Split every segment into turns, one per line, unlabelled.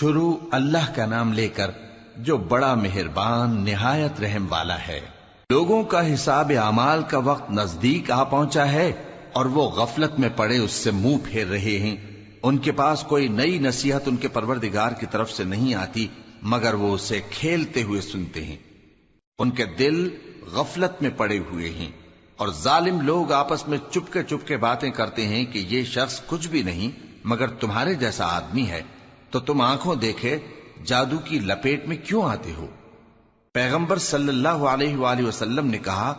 شروع اللہ کا نام لے کر جو بڑا مہربان نہایت رحم والا ہے۔ لوگوں کا حساب اعمال کا وقت نزدیک آ پہنچا ہے اور وہ غفلت میں پڑے اس سے منہ پھیر رہے ہیں۔ ان کے پاس کوئی نئی نصیحت ان کے پروردگار کی طرف سے نہیں آتی مگر وہ اسے کھیلتے ہوئے سنتے ہیں۔ ان کے دل غفلت میں پڑے ہوئے ہیں اور ظالم لوگ آپس میں چپکے باتیں کرتے ہیں کہ یہ شخص کچھ بھی نہیں مگر تمہارے جیسا آدمی ہے، تو تم آنکھوں دیکھے جادو کی لپیٹ میں کیوں آتے ہو؟ پیغمبر صلی اللہ علیہ وآلہ وسلم نے کہا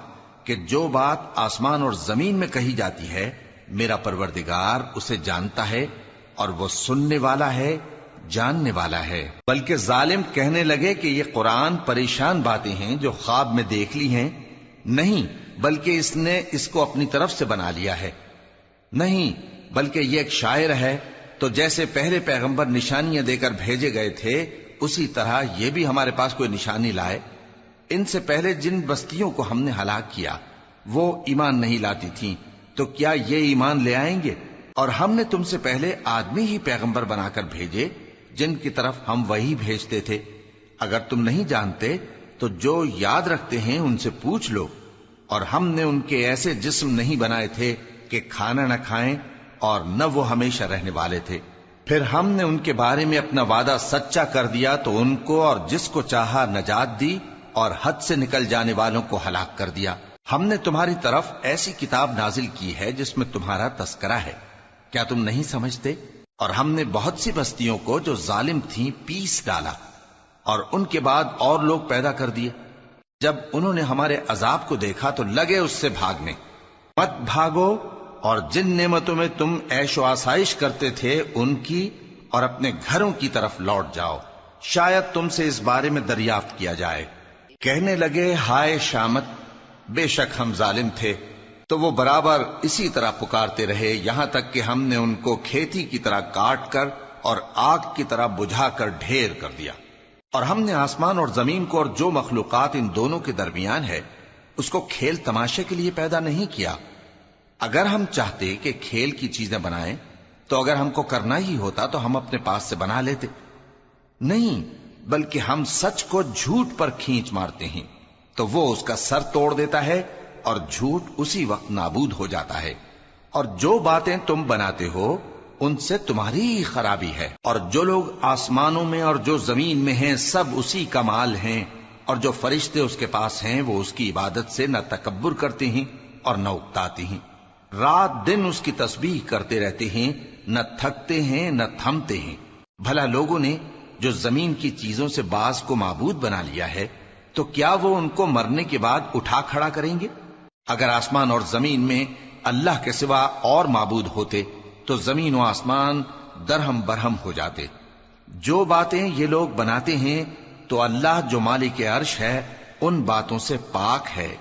کہ جو بات آسمان اور زمین میں کہی جاتی ہے میرا پروردگار اسے جانتا ہے اور وہ سننے والا ہے، جاننے والا ہے۔ بلکہ ظالم کہنے لگے کہ یہ قرآن پریشان باتیں ہیں جو خواب میں دیکھ لی ہیں، نہیں بلکہ اس نے اس کو اپنی طرف سے بنا لیا ہے، نہیں بلکہ یہ ایک شاعر ہے۔ تو جیسے پہلے پیغمبر نشانیاں دے کر بھیجے گئے تھے اسی طرح یہ بھی ہمارے پاس کوئی نشانی لائے۔ ان سے پہلے جن بستیوں کو ہم نے ہلاک کیا وہ ایمان نہیں لاتی تھیں، تو کیا یہ ایمان لے آئیں گے؟ اور ہم نے تم سے پہلے آدمی ہی پیغمبر بنا کر بھیجے جن کی طرف ہم وہی بھیجتے تھے۔ اگر تم نہیں جانتے تو جو یاد رکھتے ہیں ان سے پوچھ لو۔ اور ہم نے ان کے ایسے جسم نہیں بنائے تھے کہ کھانا نہ کھائیں اور نہ وہ ہمیشہ رہنے والے تھے۔ پھر ہم نے ان کے بارے میں اپنا وعدہ سچا کر دیا تو ان کو اور جس کو چاہا نجات دی اور حد سے نکل جانے والوں کو ہلاک کر دیا۔ ہم نے تمہاری طرف ایسی کتاب نازل کی ہے جس میں تمہارا تذکرہ ہے، کیا تم نہیں سمجھتے؟ اور ہم نے بہت سی بستیوں کو جو ظالم تھیں پیس ڈالا اور ان کے بعد اور لوگ پیدا کر دیے۔ جب انہوں نے ہمارے عذاب کو دیکھا تو لگے اس سے بھاگنے۔ مت بھاگو اور جن نعمتوں میں تم عیش و آسائش کرتے تھے ان کی اور اپنے گھروں کی طرف لوٹ جاؤ، شاید تم سے اس بارے میں دریافت کیا جائے۔ کہنے لگے ہائے شامت، بے شک ہم ظالم تھے، تو وہ برابر اسی طرح پکارتے رہے یہاں تک کہ ہم نے ان کو کھیتی کی طرح کاٹ کر اور آگ کی طرح بجھا کر ڈھیر کر دیا۔ اور ہم نے آسمان اور زمین کو اور جو مخلوقات ان دونوں کے درمیان ہے اس کو کھیل تماشے کے لیے پیدا نہیں کیا۔ اگر ہم چاہتے کہ کھیل کی چیزیں بنائیں تو اگر ہم کو کرنا ہی ہوتا تو ہم اپنے پاس سے بنا لیتے، نہیں بلکہ ہم سچ کو جھوٹ پر کھینچ مارتے ہیں تو وہ اس کا سر توڑ دیتا ہے اور جھوٹ اسی وقت نابود ہو جاتا ہے۔ اور جو باتیں تم بناتے ہو ان سے تمہاری ہی خرابی ہے۔ اور جو لوگ آسمانوں میں اور جو زمین میں ہیں سب اسی کا مال ہیں، اور جو فرشتے اس کے پاس ہیں وہ اس کی عبادت سے نہ تکبر کرتے ہیں اور نہ اکتاتے ہیں، رات دن اس کی تسبیح کرتے رہتے ہیں، نہ تھکتے ہیں نہ تھمتے ہیں۔ بھلا لوگوں نے جو زمین کی چیزوں سے بعض کو معبود بنا لیا ہے تو کیا وہ ان کو مرنے کے بعد اٹھا کھڑا کریں گے؟ اگر آسمان اور زمین میں اللہ کے سوا اور معبود ہوتے تو زمین و آسمان درہم برہم ہو جاتے۔ جو باتیں یہ لوگ بناتے ہیں تو اللہ جو مالک عرش ہے ان باتوں سے پاک ہے۔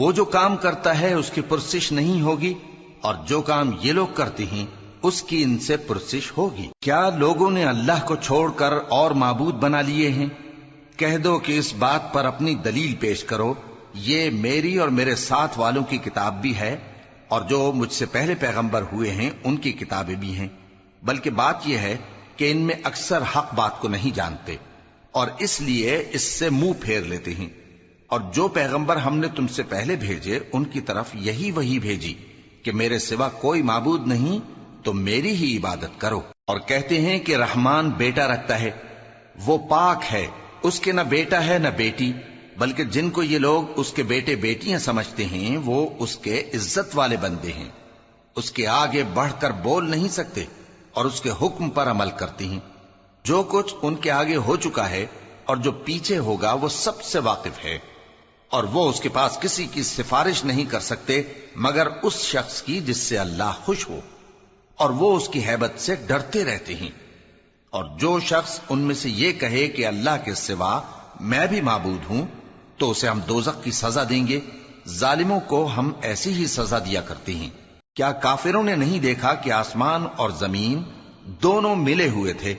وہ جو کام کرتا ہے اس کی پرسش نہیں ہوگی، اور جو کام یہ لوگ کرتے ہیں اس کی ان سے پرسش ہوگی۔ کیا لوگوں نے اللہ کو چھوڑ کر اور معبود بنا لیے ہیں؟ کہہ دو کہ اس بات پر اپنی دلیل پیش کرو، یہ میری اور میرے ساتھ والوں کی کتاب بھی ہے اور جو مجھ سے پہلے پیغمبر ہوئے ہیں ان کی کتابیں بھی ہیں، بلکہ بات یہ ہے کہ ان میں اکثر حق بات کو نہیں جانتے اور اس لیے اس سے منہ پھیر لیتے ہیں۔ اور جو پیغمبر ہم نے تم سے پہلے بھیجے ان کی طرف یہی وحی بھیجی کہ میرے سوا کوئی معبود نہیں تو میری ہی عبادت کرو۔ اور کہتے ہیں کہ رحمان بیٹا رکھتا ہے، وہ پاک ہے، اس کے نہ بیٹا ہے نہ بیٹی، بلکہ جن کو یہ لوگ اس کے بیٹے بیٹیاں سمجھتے ہیں وہ اس کے عزت والے بندے ہیں، اس کے آگے بڑھ کر بول نہیں سکتے اور اس کے حکم پر عمل کرتے ہیں۔ جو کچھ ان کے آگے ہو چکا ہے اور جو پیچھے ہوگا وہ سب سے واقف ہے، اور وہ اس کے پاس کسی کی سفارش نہیں کر سکتے مگر اس شخص کی جس سے اللہ خوش ہو، اور وہ اس کی ہیبت سے ڈرتے رہتے ہیں۔ اور جو شخص ان میں سے یہ کہے کہ اللہ کے سوا میں بھی معبود ہوں تو اسے ہم دوزخ کی سزا دیں گے، ظالموں کو ہم ایسی ہی سزا دیا کرتے ہیں۔ کیا کافروں نے نہیں دیکھا کہ آسمان اور زمین دونوں ملے ہوئے تھے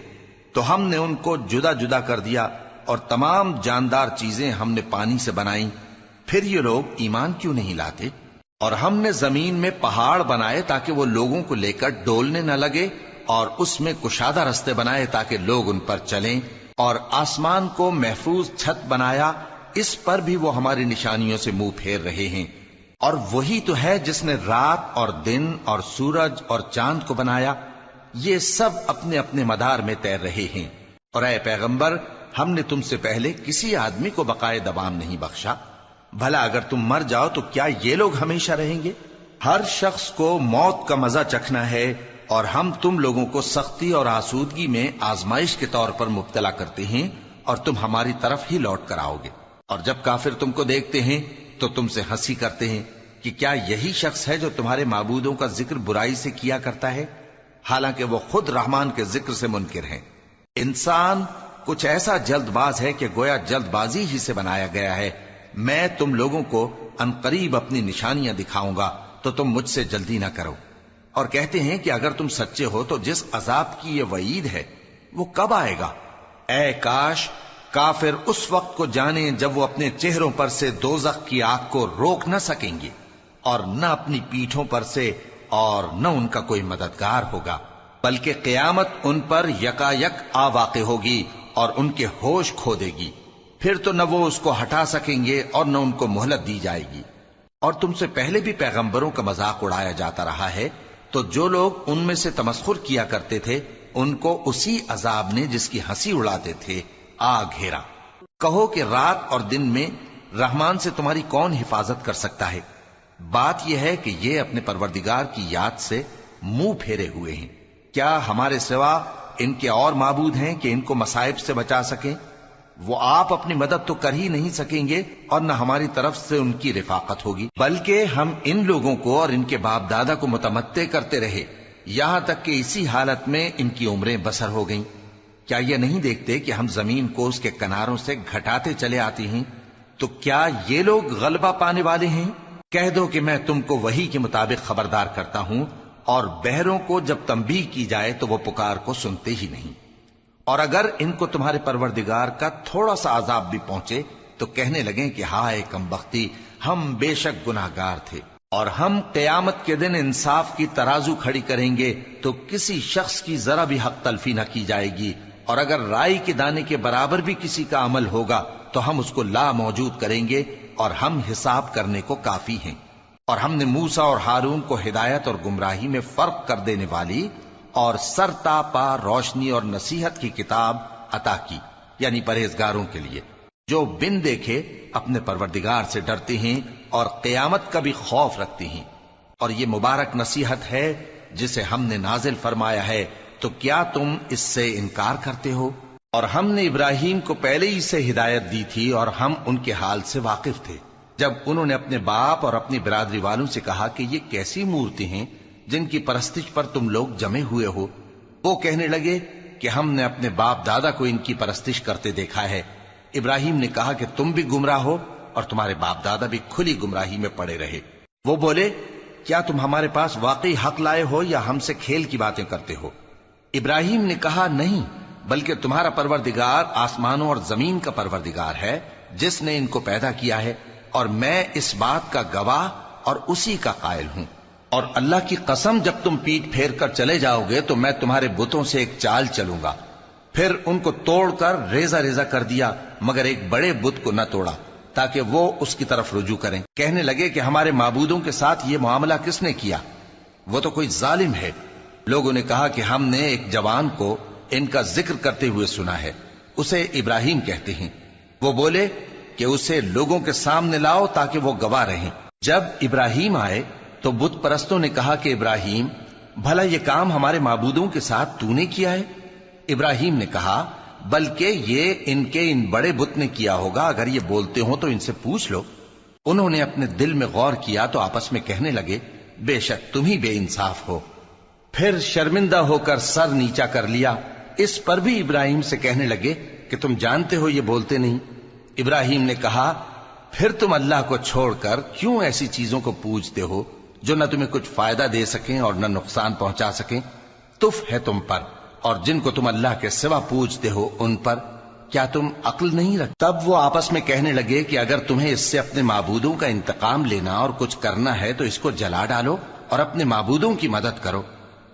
تو ہم نے ان کو جدا جدا کر دیا اور تمام جاندار چیزیں ہم نے پانی سے بنائیں، پھر یہ لوگ ایمان کیوں نہیں لاتے؟ اور ہم نے زمین میں پہاڑ بنائے تاکہ وہ لوگوں کو لے کر ڈولنے نہ لگے اور اس میں کشادہ رستے بنائے تاکہ لوگ ان پر چلیں، اور آسمان کو محفوظ چھت بنایا، اس پر بھی وہ ہماری نشانیوں سے منہ پھیر رہے ہیں۔ اور وہی تو ہے جس نے رات اور دن اور سورج اور چاند کو بنایا، یہ سب اپنے اپنے مدار میں تیر رہے ہیں۔ اور اے پیغمبر، ہم نے تم سے پہلے کسی آدمی کو بقائے دوام نہیں بخشا، بھلا اگر تم مر جاؤ تو کیا یہ لوگ ہمیشہ رہیں گے؟ ہر شخص کو موت کا مزہ چکھنا ہے، اور ہم تم لوگوں کو سختی اور آسودگی میں آزمائش کے طور پر مبتلا کرتے ہیں، اور تم ہماری طرف ہی لوٹ کر آؤ گے۔ اور جب کافر تم کو دیکھتے ہیں تو تم سے ہنسی کرتے ہیں کہ کیا یہی شخص ہے جو تمہارے معبودوں کا ذکر برائی سے کیا کرتا ہے، حالانکہ وہ خود رحمان کے ذکر سے منکر ہیں۔ انسان کچھ ایسا جلد باز ہے کہ گویا جلد بازی ہی سے بنایا گیا ہے۔ میں تم لوگوں کو عنقریب اپنی نشانیاں دکھاؤں گا تو تم مجھ سے جلدی نہ کرو۔ اور کہتے ہیں کہ اگر تم سچے ہو تو جس عذاب کی یہ وعید ہے وہ کب آئے گا؟ اے کاش کافر اس وقت کو جانیں جب وہ اپنے چہروں پر سے دوزخ کی آگ کو روک نہ سکیں گے، اور نہ اپنی پیٹھوں پر سے، اور نہ ان کا کوئی مددگار ہوگا، بلکہ قیامت ان پر یکا یک آ واقع ہوگی اور ان کے ہوش کھو دے گی، پھر تو نہ وہ اس کو ہٹا سکیں گے اور نہ ان کو مہلت دی جائے گی۔ اور تم سے پہلے بھی پیغمبروں کا مذاق اڑایا جاتا رہا ہے، تو جو لوگ ان میں سے تمسخر کیا کرتے تھے ان کو اسی عذاب نے جس کی ہنسی اڑاتے تھے آ گھیرا۔ کہو کہ رات اور دن میں رحمان سے تمہاری کون حفاظت کر سکتا ہے؟ بات یہ ہے کہ یہ اپنے پروردگار کی یاد سے منہ پھیرے ہوئے ہیں۔ کیا ہمارے سوا ان کے اور معبود ہیں کہ ان کو مصائب سے بچا سکیں؟ وہ آپ اپنی مدد تو کر ہی نہیں سکیں گے، اور نہ ہماری طرف سے ان کی رفاقت ہوگی، بلکہ ہم ان لوگوں کو اور ان کے باپ دادا کو متمتع کرتے رہے، یہاں تک کہ اسی حالت میں ان کی عمریں بسر ہو گئیں۔ کیا یہ نہیں دیکھتے کہ ہم زمین کو اس کے کناروں سے گھٹاتے چلے آتے ہیں؟ تو کیا یہ لوگ غلبہ پانے والے ہیں؟ کہہ دو کہ میں تم کو وحی کے مطابق خبردار کرتا ہوں، اور بہروں کو جب تنبیہ کی جائے تو وہ پکار کو سنتے ہی نہیں۔ اور اگر ان کو تمہارے پروردگار کا تھوڑا سا عذاب بھی پہنچے تو کہنے لگیں کہ ہائے کم بختی، ہم بے شک گناہگار تھے۔ اور ہم قیامت کے دن انصاف کی ترازو کھڑی کریں گے تو کسی شخص کی ذرا بھی حق تلفی نہ کی جائے گی، اور اگر رائی کے دانے کے برابر بھی کسی کا عمل ہوگا تو ہم اس کو لا موجود کریں گے، اور ہم حساب کرنے کو کافی ہیں۔ اور ہم نے موسیٰ اور ہارون کو ہدایت اور گمراہی میں فرق کر دینے والی اور سر تا پا روشنی اور نصیحت کی کتاب عطا کی، یعنی پرہیزگاروں کے لیے جو بن دیکھے اپنے پروردگار سے ڈرتے ہیں اور قیامت کا بھی خوف رکھتے ہیں۔ اور یہ مبارک نصیحت ہے جسے ہم نے نازل فرمایا ہے، تو کیا تم اس سے انکار کرتے ہو؟ اور ہم نے ابراہیم کو پہلے ہی سے ہدایت دی تھی، اور ہم ان کے حال سے واقف تھے جب انہوں نے اپنے باپ اور اپنی برادری والوں سے کہا کہ یہ کیسی مورتی ہیں جن کی پرستش پر تم لوگ جمے ہوئے ہو؟ وہ کہنے لگے کہ ہم نے اپنے باپ دادا کو ان کی پرستش کرتے دیکھا ہے۔ ابراہیم نے کہا کہ تم بھی گمراہ ہو اور تمہارے باپ دادا بھی کھلی گمراہی میں پڑے رہے۔ وہ بولے کیا تم ہمارے پاس واقعی حق لائے ہو یا ہم سے کھیل کی باتیں کرتے ہو؟ ابراہیم نے کہا نہیں، بلکہ تمہارا پروردگار آسمانوں اور زمین کا پروردگار ہے جس نے ان کو پیدا کیا ہے، اور میں اس بات کا گواہ اور اسی کا قائل ہوں۔ اور اللہ کی قسم جب تم پیٹ پھیر کر چلے جاؤ گے تو میں تمہارے بتوں سے ایک چال چلوں گا۔ پھر ان کو توڑ کر ریزہ ریزہ کر دیا، مگر ایک بڑے بت کو نہ توڑا تاکہ وہ اس کی طرف رجوع کریں۔ کہنے لگے کہ ہمارے معبودوں کے ساتھ یہ معاملہ کس نے کیا؟ وہ تو کوئی ظالم ہے۔ لوگوں نے کہا کہ ہم نے ایک جوان کو ان کا ذکر کرتے ہوئے سنا ہے، اسے ابراہیم کہتے ہیں۔ وہ بولے کہ اسے لوگوں کے سامنے لاؤ تاکہ وہ گواہ رہیں۔ جب ابراہیم آئے تو بت پرستوں نے کہا کہ ابراہیم، بھلا یہ کام ہمارے معبودوں کے ساتھ تو نے کیا ہے؟ ابراہیم نے کہا بلکہ یہ ان کے ان بڑے بت نے کیا ہوگا، اگر یہ بولتے ہوں تو ان سے پوچھ لو۔ انہوں نے اپنے دل میں غور کیا تو آپس میں کہنے لگے بے شک تم ہی بے انصاف ہو۔ پھر شرمندہ ہو کر سر نیچا کر لیا۔ اس پر بھی ابراہیم سے کہنے لگے کہ تم جانتے ہو یہ بولتے نہیں۔ ابراہیم نے کہا پھر تم اللہ کو چھوڑ کر کیوں ایسی چیزوں کو پوجتے ہو جو نہ تمہیں کچھ فائدہ دے سکیں اور نہ نقصان پہنچا سکیں؟ تف ہے تم پر اور جن کو تم اللہ کے سوا پوجتے ہو ان پر، کیا تم عقل نہیں رکھتے؟ تب وہ آپس میں کہنے لگے کہ اگر تمہیں اس سے اپنے معبودوں کا انتقام لینا اور کچھ کرنا ہے تو اس کو جلا ڈالو اور اپنے معبودوں کی مدد کرو۔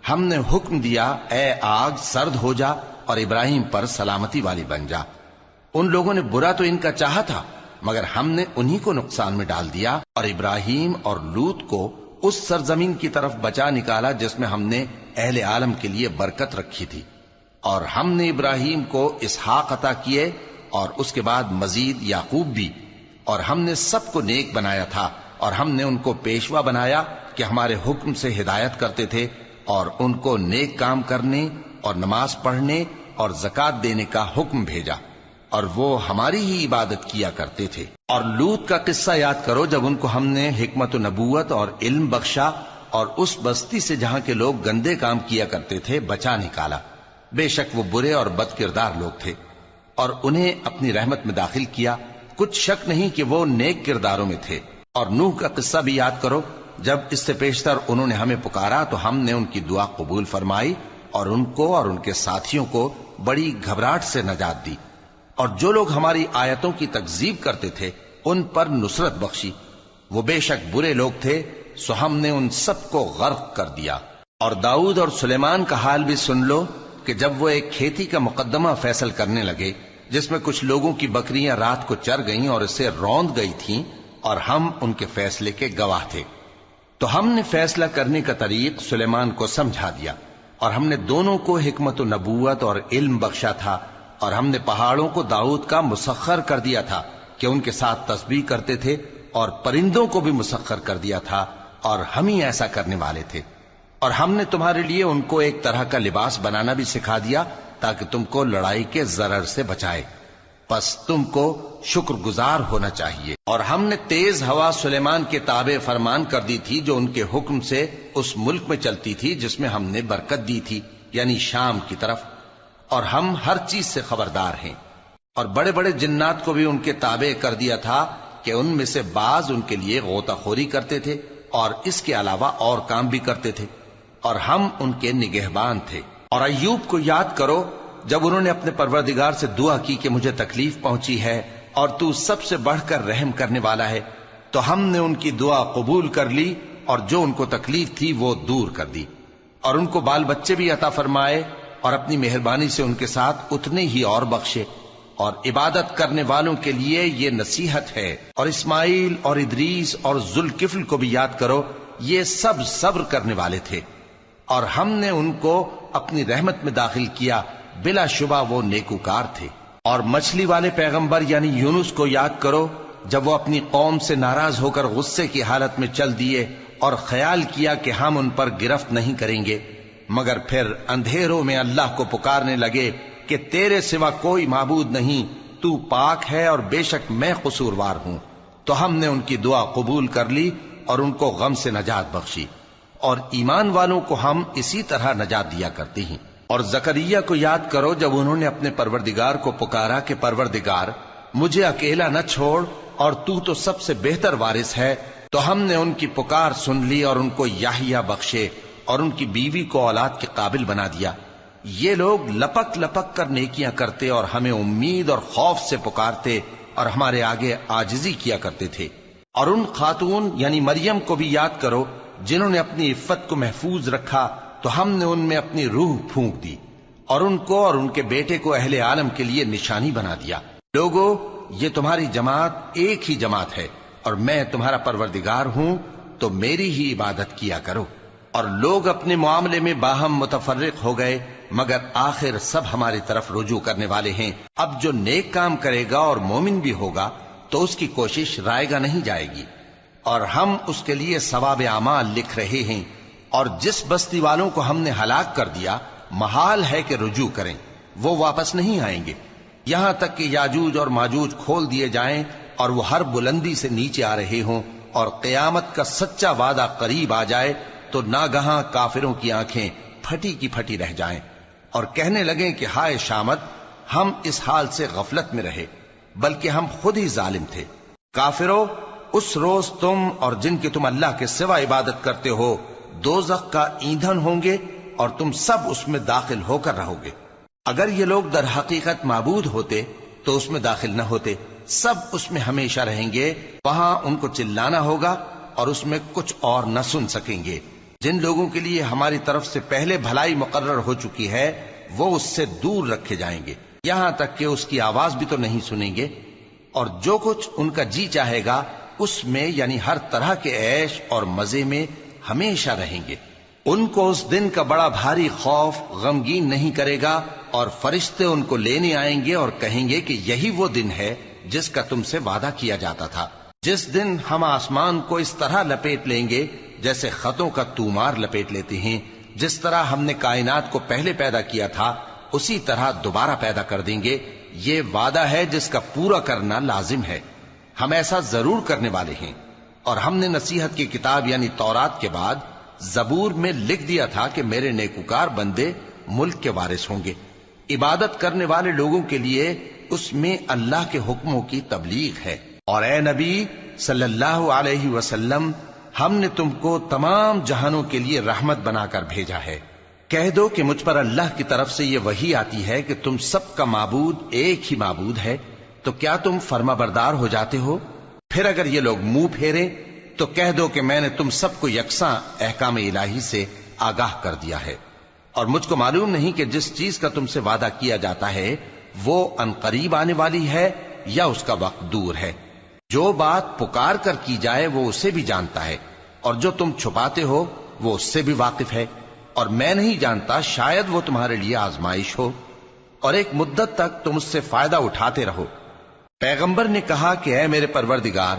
ہم نے حکم دیا اے آگ سرد ہو جا اور ابراہیم پر سلامتی والی بن جا۔ ان لوگوں نے برا تو ان کا چاہا تھا، مگر ہم نے انہی کو نقصان میں ڈال دیا اور ابراہیم اور لوط کو اس سرزمین کی طرف بچا نکالا جس میں ہم نے اہل عالم کے لیے برکت رکھی تھی۔ اور ہم نے ابراہیم کو اسحاق عطا کیے اور اس کے بعد مزید یعقوب بھی، اور ہم نے سب کو نیک بنایا تھا، اور ہم نے ان کو پیشوا بنایا کہ ہمارے حکم سے ہدایت کرتے تھے، اور ان کو نیک کام کرنے اور نماز پڑھنے اور زکوٰۃ دینے کا حکم بھیجا، اور وہ ہماری ہی عبادت کیا کرتے تھے۔ اور لوط کا قصہ یاد کرو جب ان کو ہم نے حکمت و نبوت اور علم بخشا اور اس بستی سے جہاں کے لوگ گندے کام کیا کرتے تھے بچا نکالا۔ بے شک وہ برے اور بد کردار لوگ تھے، اور انہیں اپنی رحمت میں داخل کیا، کچھ شک نہیں کہ وہ نیک کرداروں میں تھے۔ اور نوح کا قصہ بھی یاد کرو جب اس سے پیشتر انہوں نے ہمیں پکارا تو ہم نے ان کی دعا قبول فرمائی اور ان کو اور ان کے ساتھیوں کو بڑی گھبراہٹ سے نجات دی، اور جو لوگ ہماری آیتوں کی تکذیب کرتے تھے ان پر نصرت بخشی۔ وہ بے شک برے لوگ تھے، سو ہم نے ان سب کو غرق کر دیا۔ اور داؤد اور سلیمان کا حال بھی سن لو کہ جب وہ ایک کھیتی کا مقدمہ فیصل کرنے لگے جس میں کچھ لوگوں کی بکریاں رات کو چر گئیں اور اسے روند گئی تھیں، اور ہم ان کے فیصلے کے گواہ تھے، تو ہم نے فیصلہ کرنے کا طریق سلیمان کو سمجھا دیا، اور ہم نے دونوں کو حکمت و نبوت اور علم بخشا تھا، اور ہم نے پہاڑوں کو داؤد کا مسخر کر دیا تھا کہ ان کے ساتھ تسبیح کرتے تھے، اور پرندوں کو بھی مسخر کر دیا تھا، اور ہم ہی ایسا کرنے والے تھے۔ اور ہم نے تمہارے لیے ان کو ایک طرح کا لباس بنانا بھی سکھا دیا تاکہ تم کو لڑائی کے ضرر سے بچائے، پس تم کو شکر گزار ہونا چاہیے۔ اور ہم نے تیز ہوا سلیمان کے تابع فرمان کر دی تھی جو ان کے حکم سے اس ملک میں چلتی تھی جس میں ہم نے برکت دی تھی، یعنی شام کی طرف، اور ہم ہر چیز سے خبردار ہیں۔ اور بڑے بڑے جنات کو بھی ان کے تابع کر دیا تھا کہ ان میں سے بعض ان کے لیے غوطہ خوری کرتے تھے اور اس کے علاوہ اور کام بھی کرتے تھے، اور ہم ان کے نگہبان تھے۔ اور ایوب کو یاد کرو جب انہوں نے اپنے پروردگار سے دعا کی کہ مجھے تکلیف پہنچی ہے اور تو سب سے بڑھ کر رحم کرنے والا ہے، تو ہم نے ان کی دعا قبول کر لی اور جو ان کو تکلیف تھی وہ دور کر دی، اور ان کو بال بچے بھی عطا فرمائے، اور اپنی مہربانی سے ان کے ساتھ اتنے ہی اور بخشے۔ اور عبادت کرنے والوں کے لیے یہ نصیحت ہے۔ اور اسماعیل اور ادریس اور ذوالکفل کو بھی یاد کرو، یہ سب صبر کرنے والے تھے، اور ہم نے ان کو اپنی رحمت میں داخل کیا، بلا شبہ وہ نیکوکار تھے۔ اور مچھلی والے پیغمبر یعنی یونس کو یاد کرو جب وہ اپنی قوم سے ناراض ہو کر غصے کی حالت میں چل دیے اور خیال کیا کہ ہم ان پر گرفت نہیں کریں گے، مگر پھر اندھیروں میں اللہ کو پکارنے لگے کہ تیرے سوا کوئی معبود نہیں، تو پاک ہے اور بے شک میں قصوروار ہوں، تو ہم نے ان کی دعا قبول کر لی اور ان کو غم سے نجات بخشی، اور ایمان والوں کو ہم اسی طرح نجات دیا کرتے ہیں۔ اور زکریا کو یاد کرو جب انہوں نے اپنے پروردگار کو پکارا کہ پروردگار مجھے اکیلا نہ چھوڑ اور تو سب سے بہتر وارث ہے، تو ہم نے ان کی پکار سن لی اور ان کو یحییٰ بخشے اور ان کی بیوی کو اولاد کے قابل بنا دیا۔ یہ لوگ لپک لپک کر نیکیاں کرتے اور ہمیں امید اور خوف سے پکارتے اور ہمارے آگے عاجزی کیا کرتے تھے۔ اور ان خاتون یعنی مریم کو بھی یاد کرو جنہوں نے اپنی عفت کو محفوظ رکھا، تو ہم نے ان میں اپنی روح پھونک دی اور ان کو اور ان کے بیٹے کو اہل عالم کے لیے نشانی بنا دیا۔ لوگو، یہ تمہاری جماعت ایک ہی جماعت ہے اور میں تمہارا پروردگار ہوں، تو میری ہی عبادت کیا کرو۔ اور لوگ اپنے معاملے میں باہم متفرق ہو گئے، مگر آخر سب ہماری طرف رجوع کرنے والے ہیں۔ اب جو نیک کام کرے گا اور مومن بھی ہوگا تو اس کی کوشش رائے گا نہیں جائے گی، اور ہم اس کے لیے ثواب اعمال لکھ رہے ہیں۔ اور جس بستی والوں کو ہم نے ہلاک کر دیا محال ہے کہ رجوع کریں، وہ واپس نہیں آئیں گے، یہاں تک کہ یاجوج اور ماجوج کھول دیے جائیں اور وہ ہر بلندی سے نیچے آ رہے ہوں، اور قیامت کا سچا وعدہ قریب آ جائے تو ناگہاں کافروں کی آنکھیں پھٹی کی پھٹی رہ جائیں اور کہنے لگیں کہ ہائے شامت، ہم اس حال سے غفلت میں رہے، بلکہ ہم خود ہی ظالم تھے۔ کافرو، اس روز تم اور جن کی تم اللہ کے سوا عبادت کرتے ہو دوزخ کا ایندھن ہوں گے اور تم سب اس میں داخل ہو کر رہو گے۔ اگر یہ لوگ در حقیقت معبود ہوتے تو اس میں داخل نہ ہوتے، سب اس میں ہمیشہ رہیں گے، وہاں ان کو چلانا ہوگا اور اس میں کچھ اور نہ سن سکیں گے۔ جن لوگوں کے لیے ہماری طرف سے پہلے بھلائی مقرر ہو چکی ہے وہ اس سے دور رکھے جائیں گے، یہاں تک کہ اس کی آواز بھی تو نہیں سنیں گے، اور جو کچھ ان کا جی چاہے گا اس میں یعنی ہر طرح کے عیش اور مزے میں ہمیشہ رہیں گے۔ ان کو اس دن کا بڑا بھاری خوف غمگین نہیں کرے گا، اور فرشتے ان کو لینے آئیں گے اور کہیں گے کہ یہی وہ دن ہے جس کا تم سے وعدہ کیا جاتا تھا، جس دن ہم آسمان کو اس طرح لپیٹ لیں گے جیسے خطوں کا تومار لپیٹ لیتے ہیں، جس طرح ہم نے کائنات کو پہلے پیدا کیا تھا اسی طرح دوبارہ پیدا کر دیں گے۔ یہ وعدہ ہے جس کا پورا کرنا لازم ہے، ہم ایسا ضرور کرنے والے ہیں۔ اور ہم نے نصیحت کی کتاب یعنی تورات کے بعد زبور میں لکھ دیا تھا کہ میرے نیکوکار بندے ملک کے وارث ہوں گے۔ عبادت کرنے والے لوگوں کے لیے اس میں اللہ کے حکموں کی تبلیغ ہے۔ اور اے نبی صلی اللہ علیہ وسلم، ہم نے تم کو تمام جہانوں کے لیے رحمت بنا کر بھیجا ہے۔ کہہ دو کہ مجھ پر اللہ کی طرف سے یہ وحی آتی ہے کہ تم سب کا معبود ایک ہی معبود ہے، تو کیا تم فرما بردار ہو جاتے ہو؟ پھر اگر یہ لوگ منہ پھیریں تو کہہ دو کہ میں نے تم سب کو یکساں احکام الہی سے آگاہ کر دیا ہے، اور مجھ کو معلوم نہیں کہ جس چیز کا تم سے وعدہ کیا جاتا ہے وہ عنقریب آنے والی ہے یا اس کا وقت دور ہے۔ جو بات پکار کر کی جائے وہ اسے بھی جانتا ہے، اور جو تم چھپاتے ہو وہ اس سے بھی واقف ہے، اور میں نہیں جانتا شاید وہ تمہارے لیے آزمائش ہو، اور ایک مدت تک تم اس سے فائدہ اٹھاتے رہو۔ پیغمبر نے کہا کہ اے میرے پروردگار،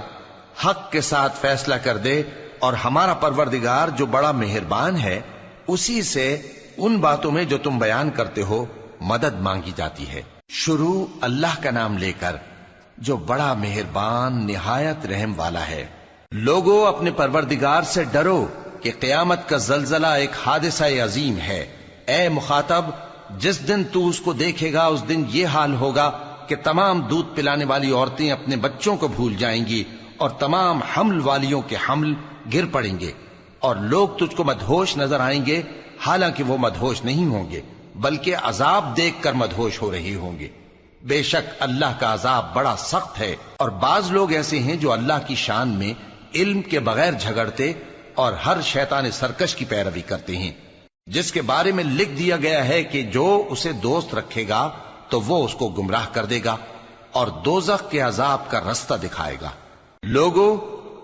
حق کے ساتھ فیصلہ کر دے، اور ہمارا پروردگار جو بڑا مہربان ہے اسی سے ان باتوں میں جو تم بیان کرتے ہو مدد مانگی جاتی ہے۔ شروع اللہ کا نام لے کر جو بڑا مہربان نہایت رحم والا ہے۔ لوگو اپنے پروردگار سے ڈرو کہ قیامت کا زلزلہ ایک حادثہ عظیم ہے۔ اے مخاطب، جس دن تو اس کو دیکھے گا اس دن یہ حال ہوگا کہ تمام دودھ پلانے والی عورتیں اپنے بچوں کو بھول جائیں گی، اور تمام حمل والیوں کے حمل گر پڑیں گے، اور لوگ تجھ کو مدہوش نظر آئیں گے، حالانکہ وہ مدہوش نہیں ہوں گے بلکہ عذاب دیکھ کر مدہوش ہو رہے ہوں گے۔ بے شک اللہ کا عذاب بڑا سخت ہے۔ اور بعض لوگ ایسے ہیں جو اللہ کی شان میں علم کے بغیر جھگڑتے اور ہر شیطان سرکش کی پیروی کرتے ہیں، جس کے بارے میں لکھ دیا گیا ہے کہ جو اسے دوست رکھے گا تو وہ اس کو گمراہ کر دے گا اور دوزخ کے عذاب کا رستہ دکھائے گا۔ لوگو،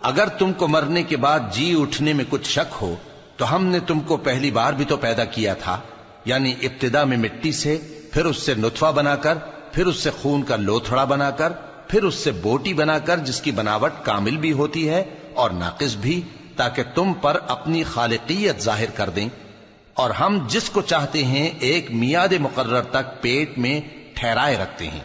اگر تم کو مرنے کے بعد جی اٹھنے میں کچھ شک ہو تو ہم نے تم کو پہلی بار بھی تو پیدا کیا تھا، یعنی ابتدا میں مٹی سے، پھر اس سے نطفہ بنا کر، پھر اس سے خون کا لوتھڑا بنا کر، پھر اس سے بوٹی بنا کر جس کی بناوٹ کامل بھی ہوتی ہے اور ناقص بھی، تاکہ تم پر اپنی خالقیت ظاہر کر دیں۔ اور ہم جس کو چاہتے ہیں ایک میعاد مقرر تک پیٹ میں ٹھہرائے رکھتے ہیں،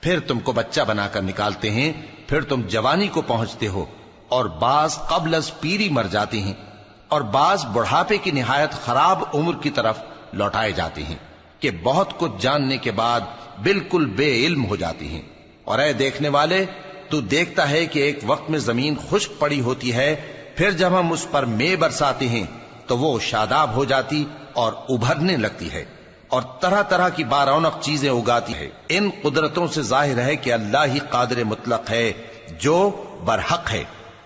پھر تم کو بچہ بنا کر نکالتے ہیں، پھر تم جوانی کو پہنچتے ہو، اور بعض قبل از پیری مر جاتے ہیں، اور بعض بڑھاپے کی نہایت خراب عمر کی طرف لوٹائے جاتے ہیں کہ بہت کچھ جاننے کے بعد بالکل بے علم ہو جاتی ہیں۔ اور اے دیکھنے والے، تو دیکھتا ہے کہ ایک وقت میں زمین خشک پڑی ہوتی ہے، پھر جب ہم اس پر مے برساتے ہیں تو وہ شاداب ہو جاتی اور ابھرنے لگتی ہے، اور طرح طرح کی بارونق چیزیں اگاتی ہے۔ ان قدرتوں سے ظاہر ہے کہ اللہ ہی قادر مطلق ہے جو برحق ہے،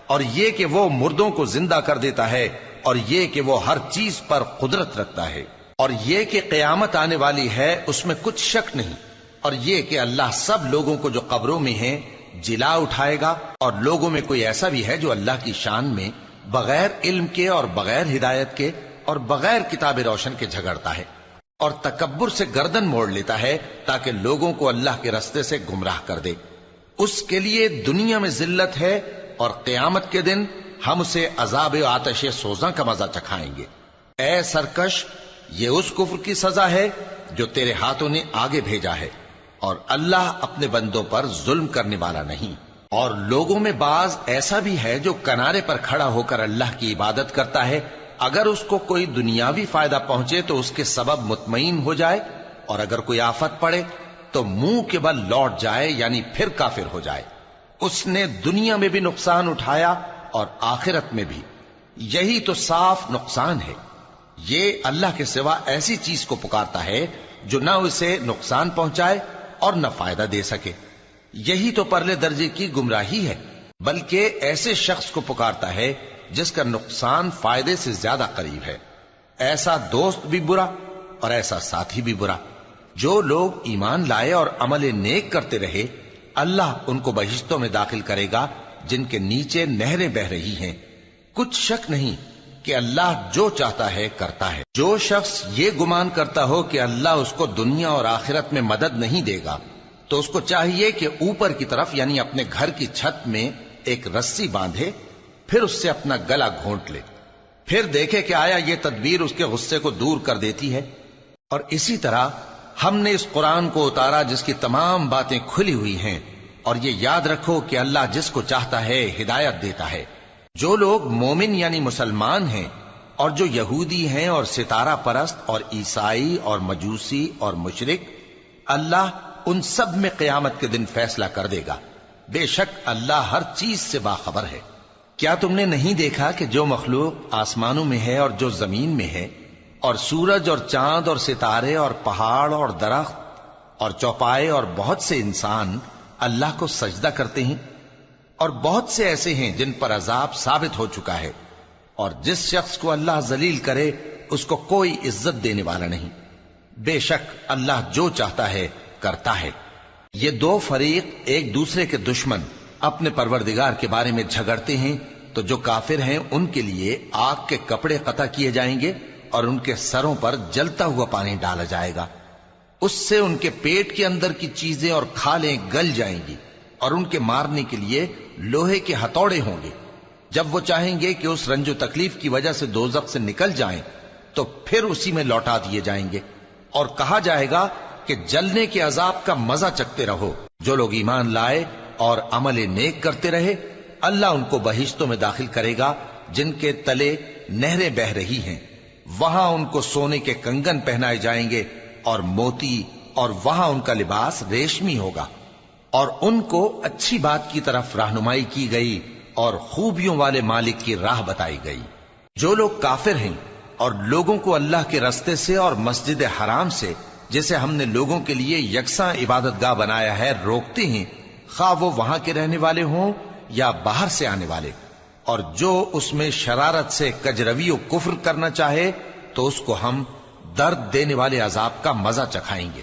اور یہ کہ وہ مردوں کو زندہ کر دیتا ہے، اور یہ کہ وہ ہر چیز پر قدرت رکھتا ہے، اور یہ کہ قیامت آنے والی ہے اس میں کچھ شک نہیں، اور یہ کہ اللہ سب لوگوں کو جو قبروں میں ہیں جلا اٹھائے گا، اور لوگوں میں کوئی ایسا بھی ہے جو اللہ کی شان میں بغیر علم کے اور بغیر ہدایت کے اور بغیر کتاب روشن کے جھگڑتا ہے، اور تکبر سے گردن موڑ لیتا ہے تاکہ لوگوں کو اللہ کے رستے سے گمراہ کر دے۔ اس کے لیے دنیا میں ذلت ہے، اور قیامت کے دن ہم اسے عذاب آتش سوزاں کا مزہ چکھائیں گے۔ اے سرکش، یہ اس کفر کی سزا ہے جو تیرے ہاتھوں نے آگے بھیجا ہے، اور اللہ اپنے بندوں پر ظلم کرنے والا نہیں۔ اور لوگوں میں بعض ایسا بھی ہے جو کنارے پر کھڑا ہو کر اللہ کی عبادت کرتا ہے، اگر اس کو کوئی دنیاوی فائدہ پہنچے تو اس کے سبب مطمئن ہو جائے، اور اگر کوئی آفت پڑے تو منہ کے بل لوٹ جائے، یعنی پھر کافر ہو جائے۔ اس نے دنیا میں بھی نقصان اٹھایا اور آخرت میں بھی، یہی تو صاف نقصان ہے۔ یہ اللہ کے سوا ایسی چیز کو پکارتا ہے جو نہ اسے نقصان پہنچائے اور نہ فائدہ دے سکے، یہی تو پرلے درجے کی گمراہی ہے۔ بلکہ ایسے شخص کو پکارتا ہے جس کا نقصان فائدے سے زیادہ قریب ہے۔ ایسا دوست بھی برا اور ایسا ساتھی بھی برا۔ جو لوگ ایمان لائے اور عمل نیک کرتے رہے، اللہ ان کو بہشتوں میں داخل کرے گا جن کے نیچے نہریں بہ رہی ہیں۔ کچھ شک نہیں کہ اللہ جو چاہتا ہے کرتا ہے۔ جو شخص یہ گمان کرتا ہو کہ اللہ اس کو دنیا اور آخرت میں مدد نہیں دے گا، تو اس کو چاہیے کہ اوپر کی طرف یعنی اپنے گھر کی چھت میں ایک رسی باندھے، پھر اس سے اپنا گلا گھونٹ لے، پھر دیکھے کہ آیا یہ تدبیر اس کے غصے کو دور کر دیتی ہے۔ اور اسی طرح ہم نے اس قرآن کو اتارا جس کی تمام باتیں کھلی ہوئی ہیں، اور یہ یاد رکھو کہ اللہ جس کو چاہتا ہے ہدایت دیتا ہے۔ جو لوگ مومن یعنی مسلمان ہیں اور جو یہودی ہیں اور ستارہ پرست اور عیسائی اور مجوسی اور مشرک، اللہ ان سب میں قیامت کے دن فیصلہ کر دے گا۔ بے شک اللہ ہر چیز سے باخبر ہے۔ کیا تم نے نہیں دیکھا کہ جو مخلوق آسمانوں میں ہے اور جو زمین میں ہے، اور سورج اور چاند اور ستارے اور پہاڑ اور درخت اور چوپائے اور بہت سے انسان اللہ کو سجدہ کرتے ہیں، اور بہت سے ایسے ہیں جن پر عذاب ثابت ہو چکا ہے، اور جس شخص کو اللہ ذلیل کرے اس کو کوئی عزت دینے والا نہیں۔ بے شک اللہ جو چاہتا ہے کرتا ہے۔ یہ دو فریق ایک دوسرے کے دشمن اپنے پروردگار کے بارے میں جھگڑتے ہیں، تو جو کافر ہیں ان کے لیے آگ کے کپڑے قطع کیے جائیں گے اور ان کے سروں پر جلتا ہوا پانی ڈالا جائے گا۔ اس سے ان کے پیٹ کے اندر کی چیزیں اور کھالیں گل جائیں گی، اور ان کے مارنے کے لیے لوہے کے ہتھوڑے ہوں گے۔ جب وہ چاہیں گے کہ اس رنج و تکلیف کی وجہ سے دوزخ سے نکل جائیں تو پھر اسی میں لوٹا دیے جائیں گے، اور کہا جائے گا کہ جلنے کے عذاب کا مزہ چکھتے رہو۔ جو لوگ ایمان لائے اور عمل نیک کرتے رہے، اللہ ان کو بہشتوں میں داخل کرے گا جن کے تلے نہریں بہ رہی ہیں۔ وہاں ان کو سونے کے کنگن پہنائے جائیں گے اور موتی، اور وہاں ان کا لباس ریشمی ہوگا، اور ان کو اچھی بات کی طرف رہنمائی کی گئی اور خوبیوں والے مالک کی راہ بتائی گئی۔ جو لوگ کافر ہیں اور لوگوں کو اللہ کے رستے سے اور مسجد حرام سے، جسے ہم نے لوگوں کے لیے یکساں عبادت گاہ بنایا ہے، روکتے ہیں، خواہ وہ وہاں کے رہنے والے ہوں یا باہر سے آنے والے، اور جو اس میں شرارت سے کجروی و کفر کرنا چاہے تو اس کو ہم درد دینے والے عذاب کا مزہ چکھائیں گے۔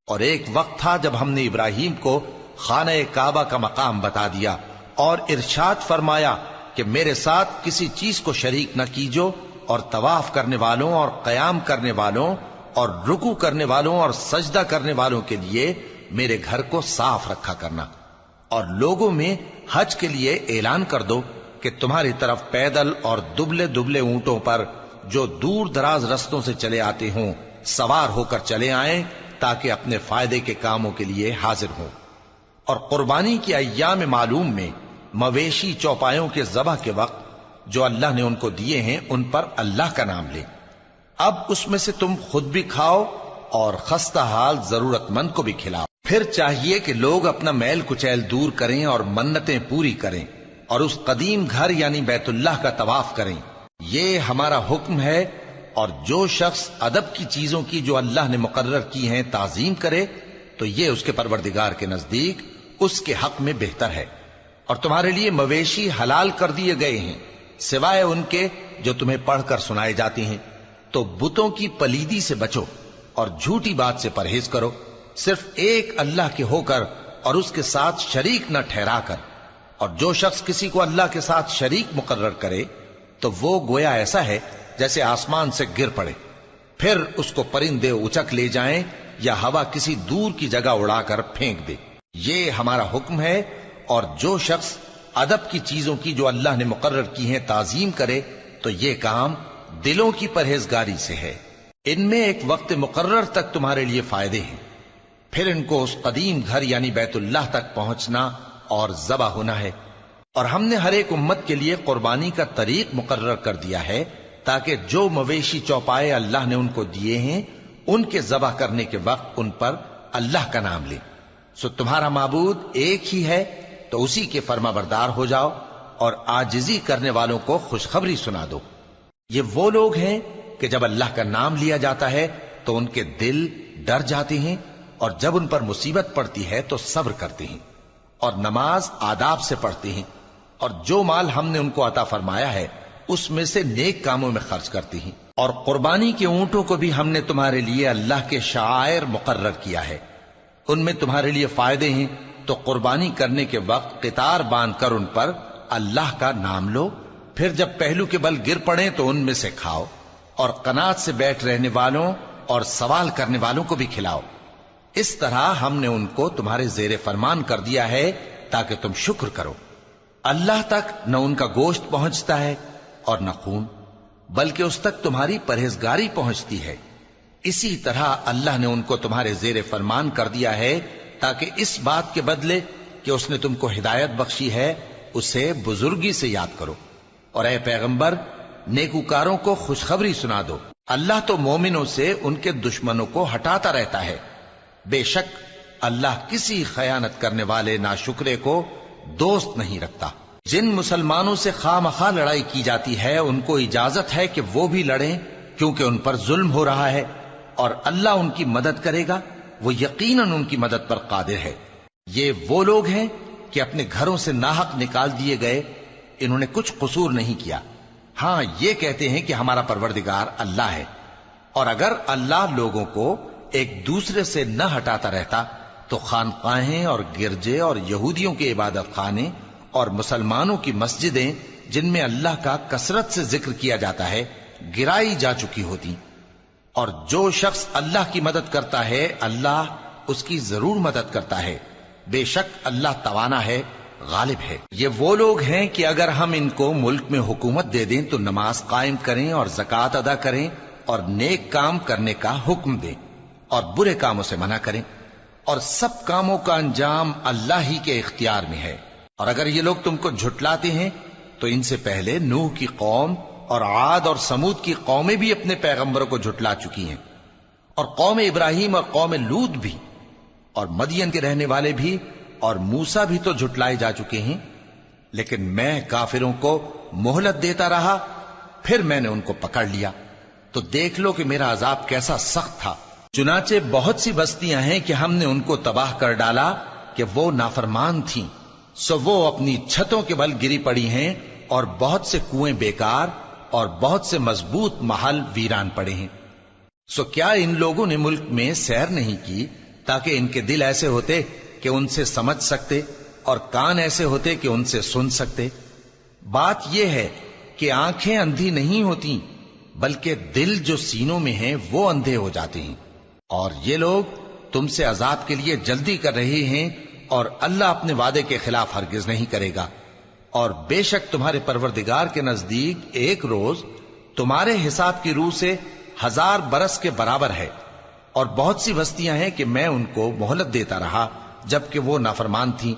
اور ایک وقت تھا جب ہم نے ابراہیم کو خانہ کعبہ کا مقام بتا دیا اور ارشاد فرمایا کہ میرے ساتھ کسی چیز کو شریک نہ کیجو، اور طواف کرنے والوں اور قیام کرنے والوں اور رکوع کرنے والوں اور سجدہ کرنے والوں کے لیے میرے گھر کو صاف رکھا کرنا۔ اور لوگوں میں حج کے لیے اعلان کر دو کہ تمہاری طرف پیدل اور دبلے دبلے اونٹوں پر جو دور دراز رستوں سے چلے آتے ہوں سوار ہو کر چلے آئیں، تاکہ اپنے فائدے کے کاموں کے لیے حاضر ہوں۔ اور قربانی کی ایام معلوم میں مویشی چوپایوں کے ذبح کے وقت جو اللہ نے ان کو دیے ہیں ان پر اللہ کا نام لیں۔ اب اس میں سے تم خود بھی کھاؤ اور خستہ حال ضرورت مند کو بھی کھلاؤ۔ پھر چاہیے کہ لوگ اپنا میل کچیل دور کریں اور منتیں پوری کریں، اور اس قدیم گھر یعنی بیت اللہ کا طواف کریں۔ یہ ہمارا حکم ہے، اور جو شخص ادب کی چیزوں کی جو اللہ نے مقرر کی ہیں تعظیم کرے تو یہ اس کے پروردگار کے نزدیک اس کے حق میں بہتر ہے۔ اور تمہارے لیے مویشی حلال کر دیے گئے ہیں سوائے ان کے جو تمہیں پڑھ کر سنائے جاتے ہیں۔ تو بتوں کی پلیدی سے بچو اور جھوٹی بات سے پرہیز کرو، صرف ایک اللہ کے ہو کر اور اس کے ساتھ شریک نہ ٹھہرا کر۔ اور جو شخص کسی کو اللہ کے ساتھ شریک مقرر کرے تو وہ گویا ایسا ہے جیسے آسمان سے گر پڑے، پھر اس کو پرندے اچک لے جائیں یا ہوا کسی دور کی جگہ اڑا کر پھینک دے۔ یہ ہمارا حکم ہے، اور جو شخص ادب کی چیزوں کی جو اللہ نے مقرر کی ہیں تعظیم کرے تو یہ کام دلوں کی پرہیزگاری سے ہے۔ ان میں ایک وقت مقرر تک تمہارے لیے فائدے ہیں، پھر ان کو اس قدیم گھر یعنی بیت اللہ تک پہنچنا اور ذبح ہونا ہے۔ اور ہم نے ہر ایک امت کے لیے قربانی کا طریق مقرر کر دیا ہے، تاکہ جو مویشی چوپائے اللہ نے ان کو دیے ہیں ان کے ذبح کرنے کے وقت ان پر اللہ کا نام لیں۔ سو تمہارا معبود ایک ہی ہے، تو اسی کے فرما بردار ہو جاؤ اور عاجزی کرنے والوں کو خوشخبری سنا دو۔ یہ وہ لوگ ہیں کہ جب اللہ کا نام لیا جاتا ہے تو ان کے دل ڈر جاتے ہیں، اور جب ان پر مصیبت پڑتی ہے تو صبر کرتے ہیں، اور نماز آداب سے پڑھتے ہیں۔ اور جو مال ہم نے ان کو عطا فرمایا ہے اس میں سے نیک کاموں میں خرچ کرتی ہیں، اور قربانی کے اونٹوں کو بھی ہم نے تمہارے لیے اللہ کے شعائر مقرر کیا ہے، ان میں تمہارے لیے فائدے ہیں، تو قربانی کرنے کے وقت قطار باندھ کر ان پر اللہ کا نام لو، پھر جب پہلو کے بل گر پڑیں تو ان میں سے کھاؤ، اور قناعت سے بیٹھ رہنے والوں اور سوال کرنے والوں کو بھی کھلاؤ۔ اس طرح ہم نے ان کو تمہارے زیر فرمان کر دیا ہے تاکہ تم شکر کرو۔ اللہ تک نہ ان کا گوشت پہنچتا ہے اور نہ خون، بلکہ اس تک تمہاری پرہیزگاری پہنچتی ہے۔ اسی طرح اللہ نے ان کو تمہارے زیر فرمان کر دیا ہے تاکہ اس بات کے بدلے کہ اس نے تم کو ہدایت بخشی ہے اسے بزرگی سے یاد کرو۔ اور اے پیغمبر، نیکوکاروں کو خوشخبری سنا دو، اللہ تو مومنوں سے ان کے دشمنوں کو ہٹاتا رہتا ہے۔ بے شک اللہ کسی خیانت کرنے والے ناشکرے کو دوست نہیں رکھتا۔ جن مسلمانوں سے خواہ مخواہ لڑائی کی جاتی ہے ان کو اجازت ہے کہ وہ بھی لڑیں، کیونکہ ان پر ظلم ہو رہا ہے، اور اللہ ان کی مدد کرے گا، وہ یقیناً ان کی مدد پر قادر ہے۔ یہ وہ لوگ ہیں کہ اپنے گھروں سے ناحق نکال دیے گئے، انہوں نے کچھ قصور نہیں کیا، ہاں یہ کہتے ہیں کہ ہمارا پروردگار اللہ ہے۔ اور اگر اللہ لوگوں کو ایک دوسرے سے نہ ہٹاتا رہتا تو خانقاہیں اور گرجے اور یہودیوں کے عبادت خانے اور مسلمانوں کی مسجدیں جن میں اللہ کا کثرت سے ذکر کیا جاتا ہے گرائی جا چکی ہوتی۔ اور جو شخص اللہ کی مدد کرتا ہے اللہ اس کی ضرور مدد کرتا ہے، بے شک اللہ توانا ہے، غالب ہے۔ یہ وہ لوگ ہیں کہ اگر ہم ان کو ملک میں حکومت دے دیں تو نماز قائم کریں اور زکوٰۃ ادا کریں اور نیک کام کرنے کا حکم دیں اور برے کاموں سے منع کریں، اور سب کاموں کا انجام اللہ ہی کے اختیار میں ہے۔ اور اگر یہ لوگ تم کو جھٹلاتے ہیں تو ان سے پہلے نوح کی قوم اور عاد اور سمود کی قومیں بھی اپنے پیغمبروں کو جھٹلا چکی ہیں، اور قوم ابراہیم اور قوم لوط بھی، اور مدین کے رہنے والے بھی، اور موسیٰ بھی تو جھٹلائے جا چکے ہیں۔ لیکن میں کافروں کو مہلت دیتا رہا، پھر میں نے ان کو پکڑ لیا، تو دیکھ لو کہ میرا عذاب کیسا سخت تھا۔ چنانچہ بہت سی بستیاں ہیں کہ ہم نے ان کو تباہ کر ڈالا کہ وہ نافرمان تھیں، سو وہ اپنی چھتوں کے بل گری پڑی ہیں، اور بہت سے کنویں بیکار اور بہت سے مضبوط محل ویران پڑے ہیں۔ سو کیا ان لوگوں نے ملک میں سیر نہیں کی تاکہ ان کے دل ایسے ہوتے کہ ان سے سمجھ سکتے اور کان ایسے ہوتے کہ ان سے سن سکتے؟ بات یہ ہے کہ آنکھیں اندھی نہیں ہوتی، بلکہ دل جو سینوں میں ہیں وہ اندھے ہو جاتے ہیں۔ اور یہ لوگ تم سے عذاب کے لیے جلدی کر رہے ہیں، اور اللہ اپنے وعدے کے خلاف ہرگز نہیں کرے گا۔ اور بے شک تمہارے پروردگار کے نزدیک ایک روز تمہارے حساب کی روح سے 1000 برس کے برابر ہے۔ اور بہت سی بستیاں ہیں کہ میں ان کو مہلت دیتا رہا جبکہ وہ نافرمان تھیں،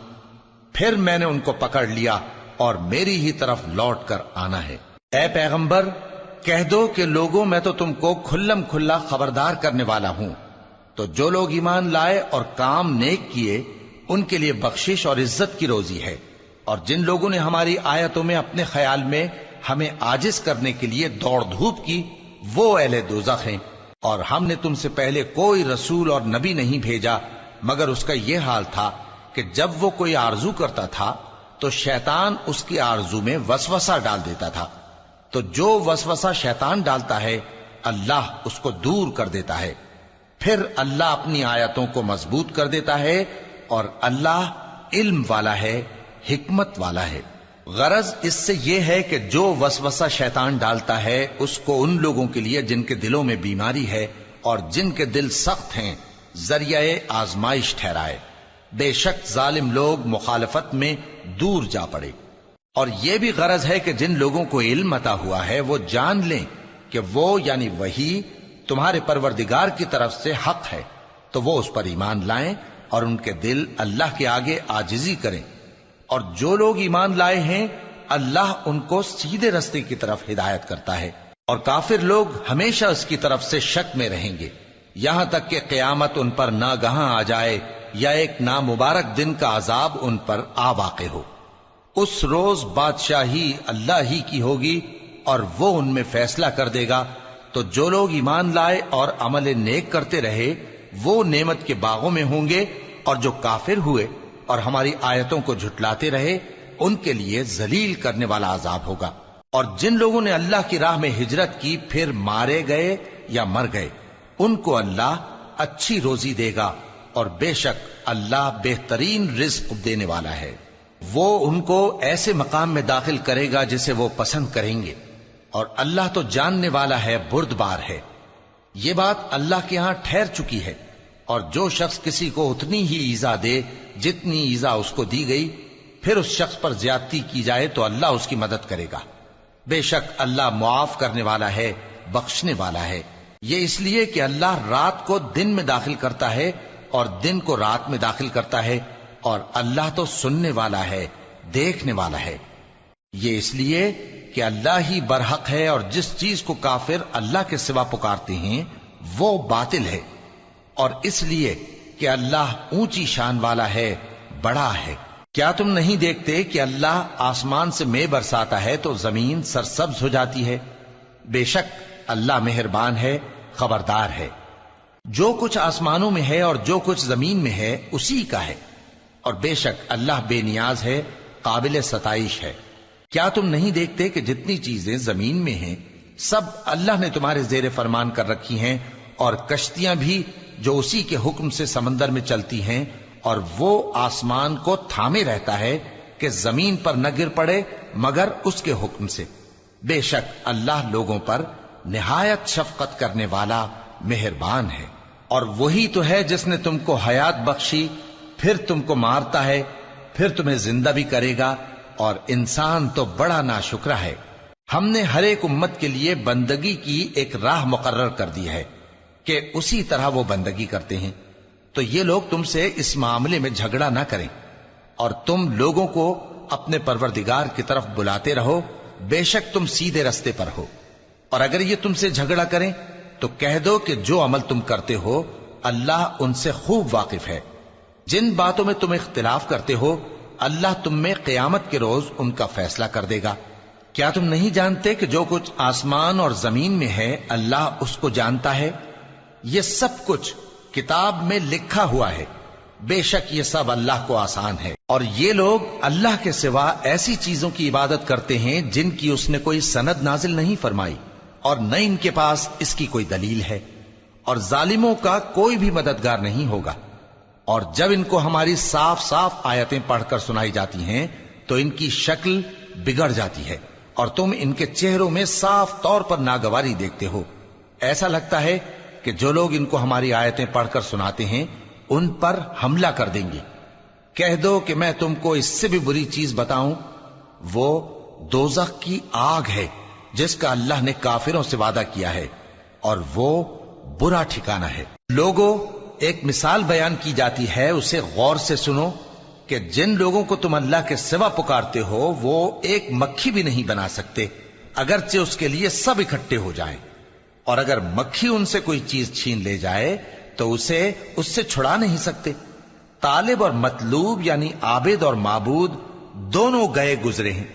پھر میں نے ان کو پکڑ لیا اور میری ہی طرف لوٹ کر آنا ہے۔ اے پیغمبر، کہہ دو کہ لوگوں میں تو تم کو کھلم کھلا خبردار کرنے والا ہوں، تو جو لوگ ایمان لائے اور کام نیک کیے ان کے لیے بخشش اور عزت کی روزی ہے، اور جن لوگوں نے ہماری آیتوں میں اپنے خیال میں ہمیں عاجز کرنے کے لیے دوڑ دھوپ کی وہ اہل دوزخ ہیں۔ اور ہم نے تم سے پہلے کوئی رسول اور نبی نہیں بھیجا مگر اس کا یہ حال تھا کہ جب وہ کوئی آرزو کرتا تھا تو شیطان اس کی آرزو میں وسوسہ ڈال دیتا تھا، تو جو وسوسہ شیطان ڈالتا ہے اللہ اس کو دور کر دیتا ہے، پھر اللہ اپنی آیتوں کو مضبوط کر دیتا ہے، اور اللہ علم والا ہے، حکمت والا ہے۔ غرض اس سے یہ ہے کہ جو وسوسہ شیطان ڈالتا ہے اس کو ان لوگوں کے لیے جن کے دلوں میں بیماری ہے اور جن کے دل سخت ہیں ذریعہ آزمائش ٹھہرائے۔ بے شک ظالم لوگ مخالفت میں دور جا پڑے۔ اور یہ بھی غرض ہے کہ جن لوگوں کو علم عطا ہوا ہے وہ جان لیں کہ وہ یعنی وحی تمہارے پروردگار کی طرف سے حق ہے، تو وہ اس پر ایمان لائیں اور ان کے دل اللہ کے آگے عاجزی کریں۔ اور جو لوگ ایمان لائے ہیں اللہ ان کو سیدھے رستے کی طرف ہدایت کرتا ہے، اور کافر لوگ ہمیشہ اس کی طرف سے شک میں رہیں گے یہاں تک کہ قیامت ان پر ناگہاں آ جائے یا ایک نامبارک دن کا عذاب ان پر آ واقع ہو۔ اس روز بادشاہی اللہ ہی کی ہوگی اور وہ ان میں فیصلہ کر دے گا، تو جو لوگ ایمان لائے اور عمل نیک کرتے رہے وہ نعمت کے باغوں میں ہوں گے، اور جو کافر ہوئے اور ہماری آیتوں کو جھٹلاتے رہے ان کے لیے ذلیل کرنے والا عذاب ہوگا۔ اور جن لوگوں نے اللہ کی راہ میں ہجرت کی پھر مارے گئے یا مر گئے، ان کو اللہ اچھی روزی دے گا، اور بے شک اللہ بہترین رزق دینے والا ہے۔ وہ ان کو ایسے مقام میں داخل کرے گا جسے وہ پسند کریں گے، اور اللہ تو جاننے والا ہے، بردبار ہے۔ یہ بات اللہ کے ہاں ٹھہر چکی ہے، اور جو شخص کسی کو اتنی ہی ایذا دے جتنی ایذا اس کو دی گئی، پھر اس شخص پر زیادتی کی جائے تو اللہ اس کی مدد کرے گا۔ بے شک اللہ معاف کرنے والا ہے، بخشنے والا ہے۔ یہ اس لیے کہ اللہ رات کو دن میں داخل کرتا ہے اور دن کو رات میں داخل کرتا ہے، اور اللہ تو سننے والا ہے، دیکھنے والا ہے۔ یہ اس لیے کہ اللہ ہی برحق ہے، اور جس چیز کو کافر اللہ کے سوا پکارتے ہیں وہ باطل ہے، اور اس لیے کہ اللہ اونچی شان والا ہے، بڑا ہے۔ کیا تم نہیں دیکھتے کہ اللہ آسمان سے مے برساتا ہے تو زمین سرسبز ہو جاتی ہے؟ بے شک اللہ مہربان ہے، خبردار ہے۔ جو کچھ آسمانوں میں ہے اور جو کچھ زمین میں ہے اسی کا ہے، اور بے شک اللہ بے نیاز ہے، قابل ستائش ہے۔ کیا تم نہیں دیکھتے کہ جتنی چیزیں زمین میں ہیں سب اللہ نے تمہارے زیر فرمان کر رکھی ہیں، اور کشتیاں بھی جو اسی کے حکم سے سمندر میں چلتی ہیں، اور وہ آسمان کو تھامے رہتا ہے کہ زمین پر نہ گر پڑے مگر اس کے حکم سے۔ بے شک اللہ لوگوں پر نہایت شفقت کرنے والا، مہربان ہے۔ اور وہی تو ہے جس نے تم کو حیات بخشی، پھر تم کو مارتا ہے، پھر تمہیں زندہ بھی کرے گا، اور انسان تو بڑا ناشکرا ہے۔ ہم نے ہر ایک امت کے لیے بندگی کی ایک راہ مقرر کر دی ہے کہ اسی طرح وہ بندگی کرتے ہیں، تو یہ لوگ تم سے اس معاملے میں جھگڑا نہ کریں، اور تم لوگوں کو اپنے پروردگار کی طرف بلاتے رہو، بے شک تم سیدھے رستے پر ہو۔ اور اگر یہ تم سے جھگڑا کریں تو کہہ دو کہ جو عمل تم کرتے ہو اللہ ان سے خوب واقف ہے۔ جن باتوں میں تم اختلاف کرتے ہو اللہ تم میں قیامت کے روز ان کا فیصلہ کر دے گا۔ کیا تم نہیں جانتے کہ جو کچھ آسمان اور زمین میں ہے اللہ اس کو جانتا ہے؟ یہ سب کچھ کتاب میں لکھا ہوا ہے، بے شک یہ سب اللہ کو آسان ہے۔ اور یہ لوگ اللہ کے سوا ایسی چیزوں کی عبادت کرتے ہیں جن کی اس نے کوئی سند نازل نہیں فرمائی، اور نہ ان کے پاس اس کی کوئی دلیل ہے، اور ظالموں کا کوئی بھی مددگار نہیں ہوگا۔ اور جب ان کو ہماری صاف صاف آیتیں پڑھ کر سنائی جاتی ہیں تو ان کی شکل بگڑ جاتی ہے، اور تم ان کے چہروں میں صاف طور پر ناگواری دیکھتے ہو۔ ایسا لگتا ہے کہ جو لوگ ان کو ہماری آیتیں پڑھ کر سناتے ہیں ان پر حملہ کر دیں گے۔ کہہ دو کہ میں تم کو اس سے بھی بری چیز بتاؤں، وہ دوزخ کی آگ ہے جس کا اللہ نے کافروں سے وعدہ کیا ہے، اور وہ برا ٹھکانہ ہے۔ لوگوں، ایک مثال بیان کی جاتی ہے، اسے غور سے سنو کہ جن لوگوں کو تم اللہ کے سوا پکارتے ہو وہ ایک مکھی بھی نہیں بنا سکتے اگرچہ اس کے لیے سب اکٹھے ہو جائیں، اور اگر مکھی ان سے کوئی چیز چھین لے جائے تو اسے اس سے چھڑا نہیں سکتے۔ طالب اور مطلوب یعنی عابد اور معبود دونوں گئے گزرے ہیں۔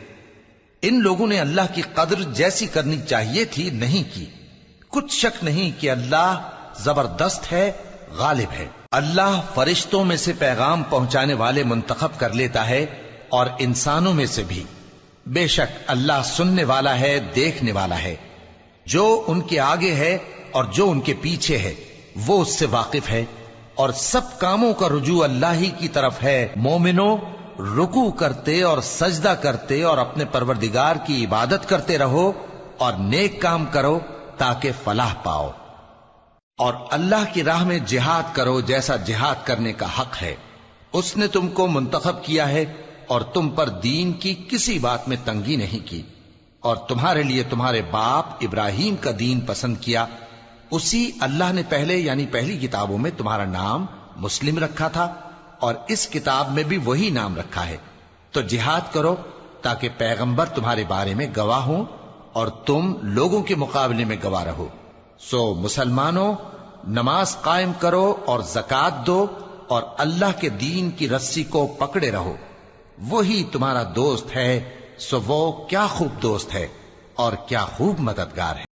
ان لوگوں نے اللہ کی قدر جیسی کرنی چاہیے تھی نہیں کی۔ کچھ شک نہیں کہ اللہ زبردست ہے، غالب ہے۔ اللہ فرشتوں میں سے پیغام پہنچانے والے منتخب کر لیتا ہے اور انسانوں میں سے بھی۔ بے شک اللہ سننے والا ہے، دیکھنے والا ہے۔ جو ان کے آگے ہے اور جو ان کے پیچھے ہے وہ اس سے واقف ہے، اور سب کاموں کا رجوع اللہ ہی کی طرف ہے۔ مومنوں، رکوع کرتے اور سجدہ کرتے اور اپنے پروردگار کی عبادت کرتے رہو اور نیک کام کرو تاکہ فلاح پاؤ، اور اللہ کی راہ میں جہاد کرو جیسا جہاد کرنے کا حق ہے۔ اس نے تم کو منتخب کیا ہے اور تم پر دین کی کسی بات میں تنگی نہیں کی، اور تمہارے لیے تمہارے باپ ابراہیم کا دین پسند کیا۔ اسی اللہ نے پہلے یعنی پہلی کتابوں میں تمہارا نام مسلم رکھا تھا، اور اس کتاب میں بھی وہی نام رکھا ہے۔ تو جہاد کرو تاکہ پیغمبر تمہارے بارے میں گواہ ہوں اور تم لوگوں کے مقابلے میں گواہ رہو۔ سو مسلمانوں، نماز قائم کرو اور زکوٰۃ دو اور اللہ کے دین کی رسی کو پکڑے رہو، وہی تمہارا دوست ہے۔ سو وہ کیا خوب دوست ہے اور کیا خوب مددگار ہے۔